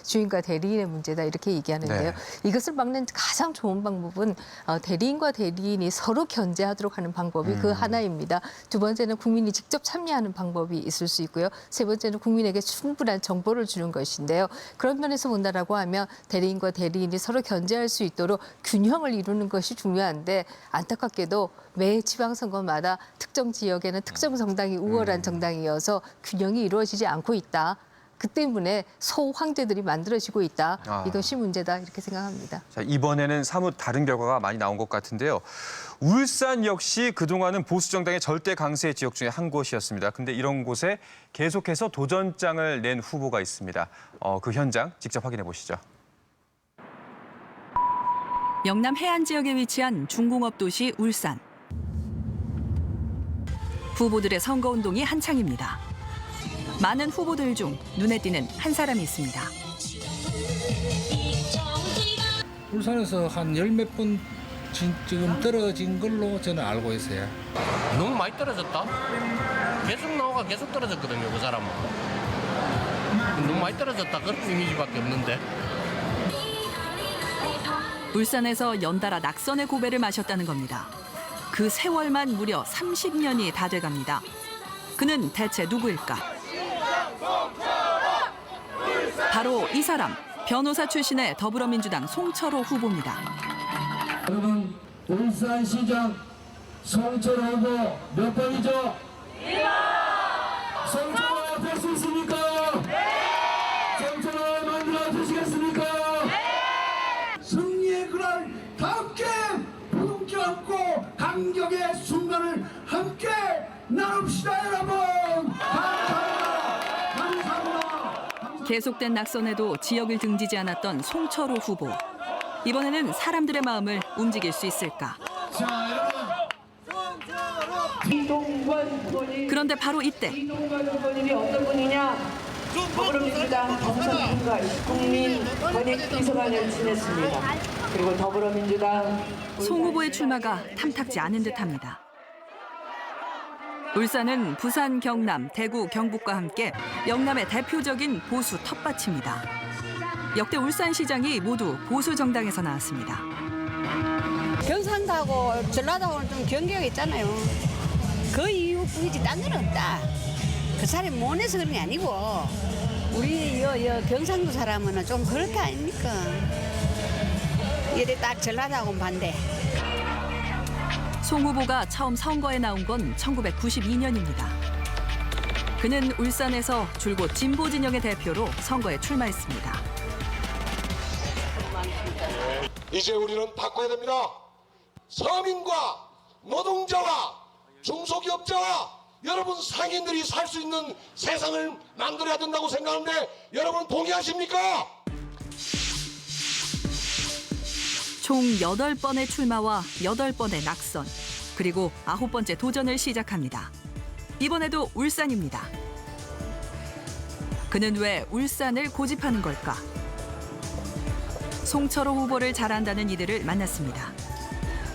주인과 대리인의 문제다 이렇게 얘기하는데요. 이것을 막는 가장 좋은 방법은 대리인과 대리인이 서로 견제하도록 하는 방법이 그 하나입니다. 두 번째는 국민이 직접 참여하는 방법이 있을 수 있고요. 세 번째는 국민에게 충분한 정보를 주는 것인데요. 그런 면에서 본다라고 하면 대리인과 대리인이 서로 견제할 수 있도록 균형을 이루는 것이 중요한데 안타깝게도 매 지방선거마다 특정 지역에는 특정 정당이 우월한 정당이어서 균형이 이루어지지 않고 있다. 그 때문에 소황제들이 만들어지고 있다. 이것이 문제다 이렇게 생각합니다.
자, 이번에는 사뭇 다른 결과가 많이 나온 것 같은데요. 울산 역시 그동안은 보수 정당의 절대 강세 지역 중에 한 곳이었습니다. 근데 이런 곳에 계속해서 도전장을 낸 후보가 있습니다. 그 현장 직접 확인해 보시죠.
영남 해안 지역에 위치한 중공업 도시 울산. 후보들의 선거운동이 한창입니다. 많은 후보들 중 눈에 띄는 한 사람이 있습니다.
울산에서 한 열 몇 번 지금 떨어진 걸로 저는 알고 있어요.
너무 많이 떨어졌다. 계속 나오가 계속 떨어졌거든요, 그 사람은. 너무 많이 떨어졌다. 그런 이미지밖에 없는데.
울산에서 연달아 낙선의 고배를 마셨다는 겁니다. 그 세월만 무려 30년이 다 돼갑니다. 그는 대체 누구일까? 바로 이 사람, 변호사 출신의 더불어민주당 송철호 후보입니다.
여러분, 울산시장 송철호 후보 몇 번이죠? 2번! 송철호 될 수 있습니까? 네! 송철호 만들어 주시겠습니까? 네! 승리의 그날 함께 부둥켜 안고 감격의 순간을 함께 나눕시다, 여러분! 감사합니다! 감사합니다!
계속된 낙선에도 지역을 등지지 않았던 송철호 후보. 이번에는 사람들의 마음을 움직일 수 있을까? 그런데 바로 이때
이동관 후보님이 어떤 분이냐? 더불어민주당 경선인과 국민 권익비서관을 지냈습니다. 그리고 더불어민주당
송 후보의 출마가 탐탁지 않은 듯합니다. 울산은 부산, 경남, 대구, 경북과 함께 영남의 대표적인 보수 텃밭입니다. 역대 울산시장이 모두 보수 정당에서 나왔습니다.
경상도하고 전라도하고는 좀 경계가 있잖아요. 그 이유뿐이지 딴 건 없다. 그 사람이 못내서 그런 게 아니고 우리 경상도 사람은 좀 그렇다 아닙니까? 이게 딱 전라도하고 반대.
송 후보가 처음 선거에 나온 건 1992년입니다. 그는 울산에서 줄곧 진보 진영의 대표로 선거에 출마했습니다.
이제 우리는 바꿔야 됩니다. 서민과 노동자와 중소기업자와 여러분 상인들이 살 수 있는 세상을 만들어야 된다고 생각하는데 여러분 동의하십니까?
총 8번의 출마와 8번의 낙선, 그리고 9번째 도전을 시작합니다. 이번에도 울산입니다. 그는 왜 울산을 고집하는 걸까? 송철호 후보를 잘 안다는 이들을 만났습니다.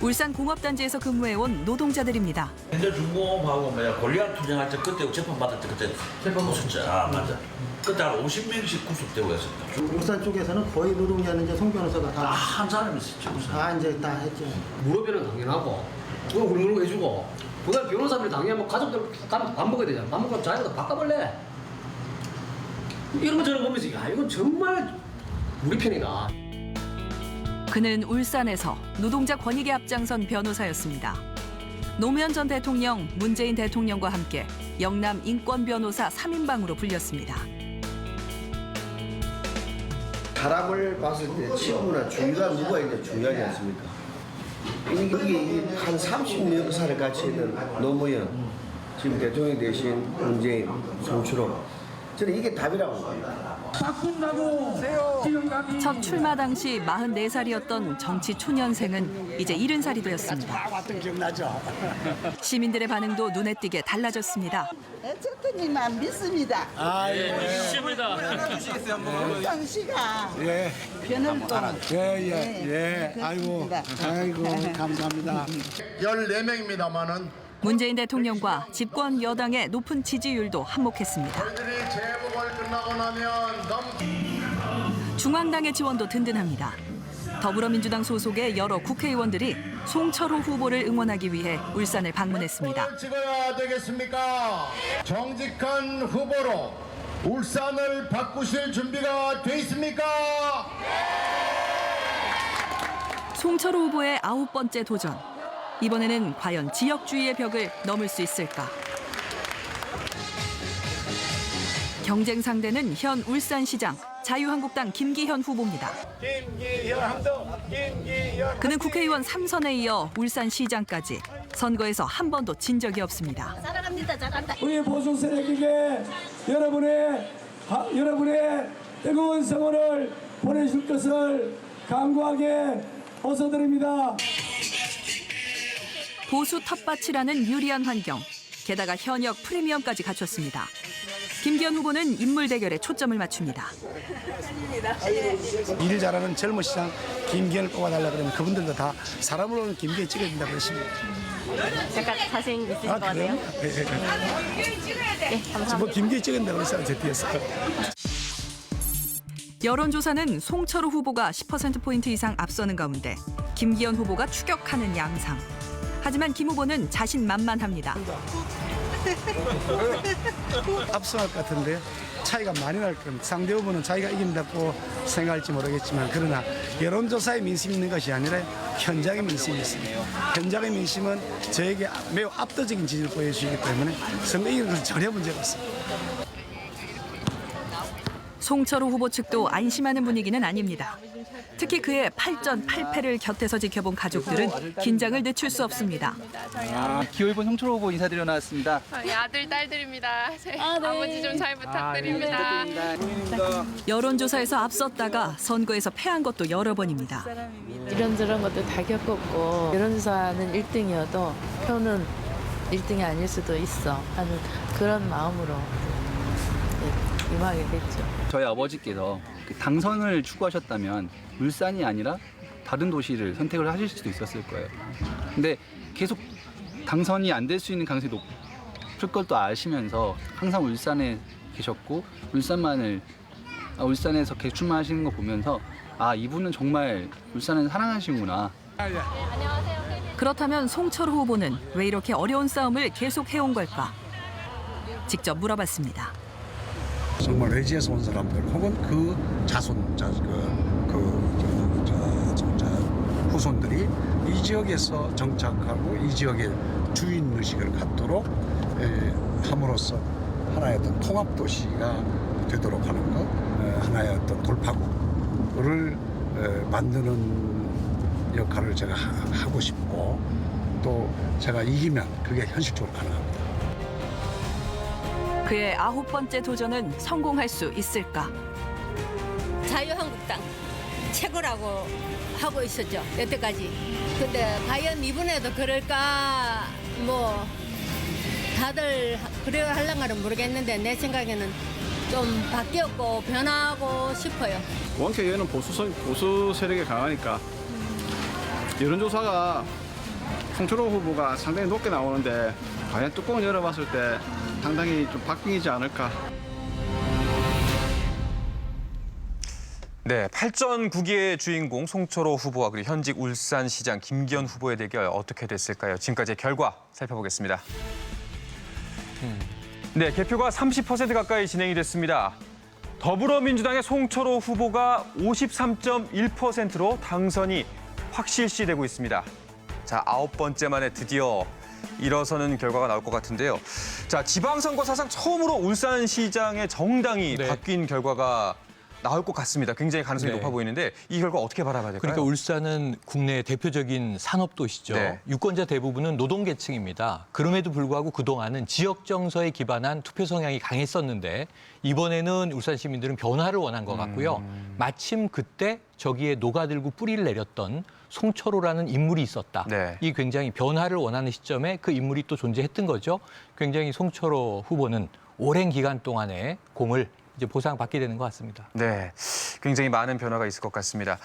울산 공업단지에서 근무해온 노동자들입니다.
현대중공업하고 골리앗 투쟁할 때 그때 재판 받을 때 그때 재판 보셨죠? 아 맞아. 그때 한 50명씩 구속되고 했었다.
울산 쪽에서는 거의 노동자는 이제 송 변호사가 다
한 사람 있었죠.
다 이제 다 했죠.
무료비는 당연하고, 그거 굶는 거 해주고, 그다음 변호사비를 당연히 가족들 가면 밥 먹어야 되잖아. 밥 먹으면 자기가 바꿔볼래. 이런 거 저런 거 보면서 야 이건 정말 우리 편이다.
그는 울산에서 노동자 권익에 앞장선 변호사였습니다. 노무현 전 대통령, 문재인 대통령과 함께 영남 인권변호사 3인방으로 불렸습니다.
사람을 봤을 때 친구나 주위가 누가 이제 중요하지 않습니까? 이게 한 30년 역사를 같이 있는 노무현, 지금 대통령이 되신 문재인, 송철호, 저는 이게 답이라고 봅니다.
첫 출마 당시 44살이었던 정치 초년생은 이제 70살이 되었습니다. 시민들의 반응도 눈에 띄게 달라졌습니다.
대통령님만 믿습니다.
믿습니다.
울산 씨가
예.
변을 또
아이고 감사합니다.
14명입니다만은
문재인 대통령과 집권 여당의 높은 지지율도 한몫했습니다.
저희들이 재보궐 끝나고 나면
중앙당의 지원도 든든합니다. 더불어민주당 소속의 여러 국회의원들이 송철호 후보를 응원하기 위해 울산을 방문했습니다.
찍어야 되겠습니까? 정직한 후보로 울산을 바꾸실 준비가 돼 있습니까?
송철호 후보의 9번째 도전. 이번에는 과연 지역주의의 벽을 넘을 수 있을까? 경쟁 상대는 현 울산시장 자유한국당 김기현 후보입니다. 그는 국회의원 3선에 이어 울산시장까지 선거에서 한 번도 진 적이 없습니다.
사랑합니다. 잘한다.
우리 보수 세력에게 여러분의 뜨거운 성원을 보내실 것을 간곡하게 호소드립니다.
보수 텃밭이라는 유리한 환경, 게다가 현역 프리미엄까지 갖췄습니다. 김기현 후보는 인물 대결에 초점을 맞춥니다.
일 잘하는 젊은 시장 김기현을 뽑아달라 그러면 그분들도 다 사람으로는 김기현 찍어야 된다고 그러십니다.
약간 자신 있으실 것 같아요?
네, 감사합니다. 뭐 김기현 찍어야 된다고 그랬어요, 제 뒤에서.
여론조사는 송철호 후보가 10%포인트 이상 앞서는 가운데 김기현 후보가 추격하는 양상. 하지만 김 후보는 자신만만합니다.
압승할 것 같은데 차이가 많이 날 겁니다. 상대 후보는 자기가 이긴다고 생각할지 모르겠지만 그러나 여론조사의 민심이 있는 것이 아니라 현장의 민심이 있습니다. 현장의 민심은 저에게 매우 압도적인 지지를 보여주기 때문에 선거 이기는 것은 전혀 문제가 없습니다.
송철호 후보 측도 안심하는 분위기는 아닙니다. 특히 그의 8전 8패를 곁에서 지켜본 가족들은 긴장을 늦출 수 없습니다.
기호일본 송철호 후보 인사드려 나왔습니다.
저희 아들, 딸들입니다. 아버지 좀 잘 부탁드립니다.
여론조사에서 앞섰다가 선거에서 패한 것도 여러 번입니다.
이런저런 것도 다 겪었고 여론조사는 1등이어도 표는 1등이 아닐 수도 있어 하는 그런 마음으로 임하게 됐죠.
저희 아버지께서 당선을 추구하셨다면 울산이 아니라 다른 도시를 선택을 하실 수도 있었을 거예요. 근데 계속 당선이 안 될 수 있는 가능성이 높을 걸 또 아시면서 항상 울산에 계셨고 울산에서 개출마하시는 거 보면서 아, 이분은 정말 울산을 사랑하시는구나.
그렇다면 송철호 후보는 왜 이렇게 어려운 싸움을 계속 해온 걸까? 직접 물어봤습니다.
정말 외지에서 온 사람들 혹은 그 후손들이 이 지역에서 정착하고 이 지역의 주인의식을 갖도록 함으로써 하나의 어떤 통합도시가 되도록 하는 것, 하나의 어떤 돌파구를 만드는 역할을 제가 하고 싶고 또 제가 이기면 그게 현실적으로 가능합니다.
그의 9번째 도전은 성공할 수 있을까?
자유한국당 최고라고 하고 있었죠, 여태까지. 근데 과연 이번에도 그럴까? 뭐 다들 그래야 할랑가는 모르겠는데 내 생각에는 좀 바뀌었고 변하고 싶어요.
원캐 얘는 보수 세력이 강하니까 여론조사가 송철호 후보가 상당히 높게 나오는데 과연 뚜껑을 열어봤을 때 상당히 좀 바뀌지 않을까.
네, 8전 9기의 주인공 송철호 후보와 그리고 현직 울산시장 김기현 후보의 대결 어떻게 됐을까요? 지금까지의 결과 살펴보겠습니다. 네, 개표가 30% 가까이 진행이 됐습니다. 더불어민주당의 송철호 후보가 53.1%로 당선이 확실시되고 있습니다. 자, 9번째 만에 드디어 일어서는 결과가 나올 것 같은데요. 자, 지방선거 사상 처음으로 울산시장의 정당이 바뀐 결과가 나올 것 같습니다. 굉장히 가능성이 높아 보이는데 이 결과 어떻게 바라봐야 될까요?
그러니까 울산은 국내 대표적인 산업도시죠.
네.
유권자 대부분은 노동계층입니다. 그럼에도 불구하고 그동안은 지역 정서에 기반한 투표 성향이 강했었는데 이번에는 울산 시민들은 변화를 원한 것 같고요. 마침 그때 저기에 녹아들고 뿌리를 내렸던 송철호라는 인물이 있었다.
네.
이 굉장히 변화를 원하는 시점에 그 인물이 또 존재했던 거죠. 굉장히 송철호 후보는 오랜 기간 동안의 공을 이제 보상받게 되는 것 같습니다.
네, 굉장히 많은 변화가 있을 것 같습니다.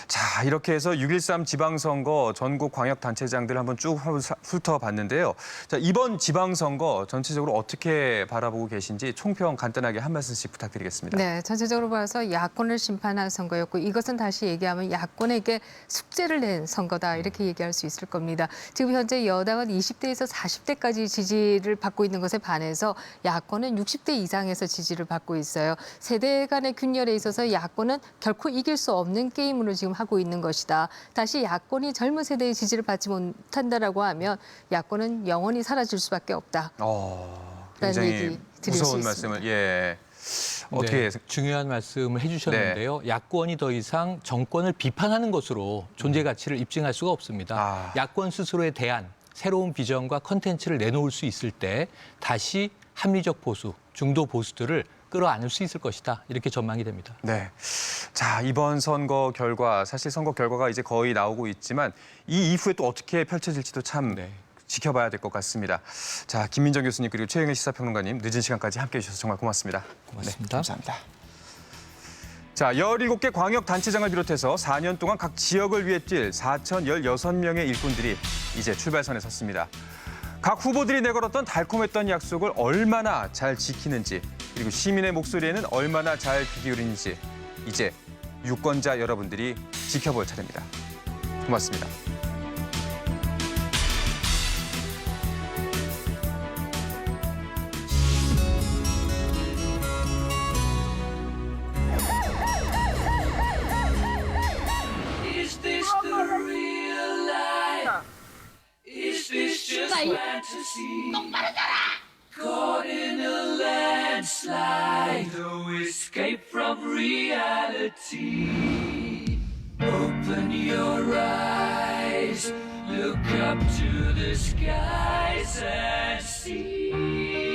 자, 이렇게 해서 6.13 지방선거 전국 광역단체장들 한번 쭉 훑어봤는데요. 자, 이번 지방선거 전체적으로 어떻게 바라보고 계신지 총평 간단하게 한 말씀씩 부탁드리겠습니다.
네, 전체적으로 봐서 야권을 심판한 선거였고 이것은 다시 얘기하면 야권에게 숙제를 낸 선거다 이렇게 얘기할 수 있을 겁니다. 지금 현재 여당은 20대에서 40대까지 지지를 받고 있는 것에 반해서 야권은 60대 이상에서 지지를 받고 있어요. 세대 간의 균열에 있어서 야권은 결코 이길 수 없는 게임으로 지금 하고 있는 것이다. 다시 야권이 젊은 세대의 지지를 받지 못한다라고 하면 야권은 영원히 사라질 수밖에 없다.
굉장히 무서운 말씀을 어떻게
중요한 말씀을 해주셨는데요. 야권이 더 이상 정권을 비판하는 것으로 존재 가치를 입증할 수가 없습니다. 야권 스스로에 대한 새로운 비전과 컨텐츠를 내놓을 수 있을 때 다시 합리적 보수, 중도 보수들을 끌어안을 수 있을 것이다. 이렇게 전망이 됩니다.
네. 자, 이번 선거 결과, 사실 선거 결과가 이제 거의 나오고 있지만 이 이후에 또 어떻게 펼쳐질지도 참 지켜봐야 될 것 같습니다. 자, 김민정 교수님 그리고 최영일 시사평론가님 늦은 시간까지 함께해 주셔서 정말 고맙습니다.
고맙습니다.
네, 감사합니다. 자, 17개 광역단체장을 비롯해서 4년 동안 각 지역을 위해 뛸 4,016명의 일꾼들이 이제 출발선에 섰습니다. 각 후보들이 내걸었던 달콤했던 약속을 얼마나 잘 지키는지, 그리고 시민의 목소리에는 얼마나 잘 귀 기울이는지 이제 유권자 여러분들이 지켜볼 차례입니다. 고맙습니다.
Is this the real life? Is this just fantasy? Caught in a landslide, no escape from reality. Open your eyes, look up to the skies and see.